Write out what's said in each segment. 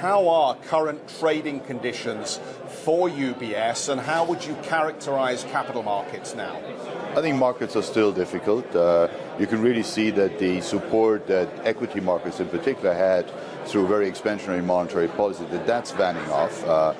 How are current trading conditions for UBS, and how would you characterize capital markets now? I think markets are still difficult. You can really see that the support that equity markets in particular had through very expansionary monetary policy, that's vanning off.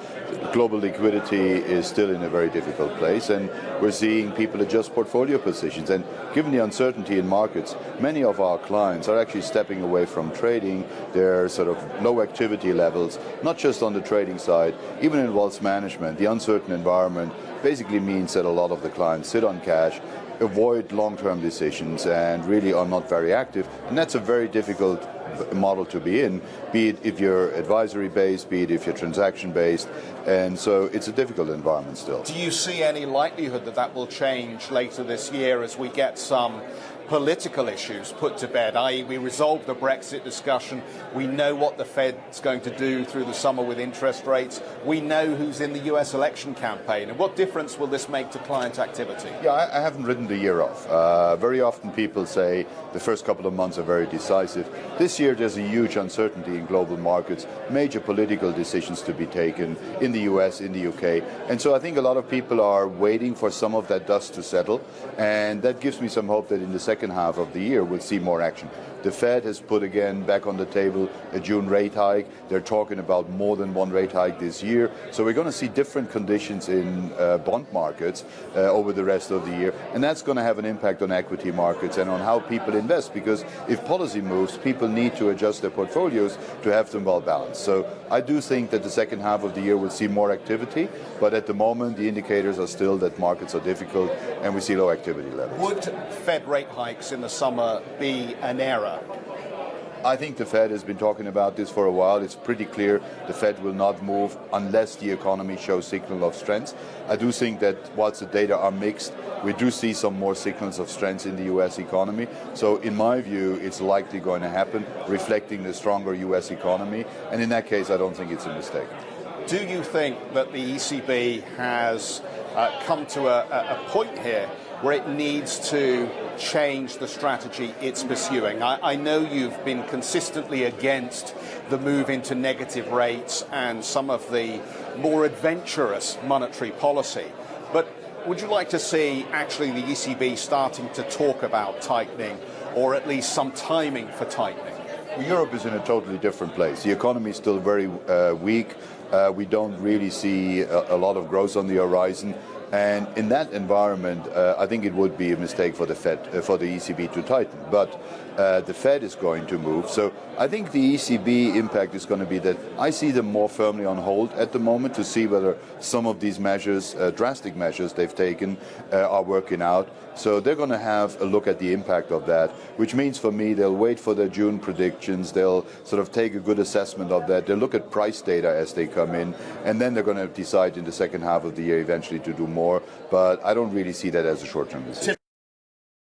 Global liquidity is still in a very difficult place, and we're seeing people adjust portfolio positions. And given the uncertainty in markets, many of our clients are actually stepping away from trading. Their sort of low activity levels, not just on the trading side, even in wealth management, the uncertain environment basically means that a lot of the clients sit on cash, avoid long-term decisions, and really are not very active. And that's a very difficult model to be in, be it if you're advisory-based, be it if you're transaction-based, and so it's a difficult environment still. Do you see any likelihood that that will change later this year as we get some political issues put to bed, i.e. we resolve the Brexit discussion, we know what the Fed's going to do through the summer with interest rates, we know who's in the US election campaign, and what difference will this make to client activity? Yeah, I haven't written the year off. Very often people say the first couple of months are very decisive. This year there's a huge uncertainty in global markets, major political decisions to be taken in the US, in the UK, and so I think a lot of people are waiting for some of that dust to settle, and that gives me some hope that in the second half of the year we'll see more action. The Fed has put again back on the table a June rate hike. They're talking about more than one rate hike this year. So we're going to see different conditions in bond markets over the rest of the year. And that's going to have an impact on equity markets and on how people invest, because if policy moves, people need to adjust their portfolios to have them well balanced. So I do think that the second half of the year will see more activity, but at the moment the indicators are still that markets are difficult and we see low activity levels. Would Fed rate hikes in the summer be an error? I think the Fed has been talking about this for a while. It's pretty clear the Fed will not move unless the economy shows signal of strength. I do think that whilst the data are mixed, we do see some more signals of strength in the US economy. So in my view, it's likely going to happen, reflecting the stronger US economy. And in that case, I don't think it's a mistake. Do you think that the ECB has come to a point here where it needs to change the strategy it's pursuing? I know you've been consistently against the move into negative rates and some of the more adventurous monetary policy, but would you like to see actually the ECB starting to talk about tightening, or at least some timing for tightening? Europe is in a totally different place. The economy is still very weak. We don't really see a lot of growth on the horizon. And in that environment, I think it would be a mistake for the Fed, for the ECB to tighten. But the Fed is going to move. So I think the ECB impact is going to be that I see them more firmly on hold at the moment to see whether some of these measures, drastic measures they've taken, are working out. So they're going to have a look at the impact of that, which means for me they'll wait for their June predictions, they'll sort of take a good assessment of that, they'll look at price data as they come in, and then they're going to decide in the second half of the year eventually to do more. But I don't really see that as a short-term decision.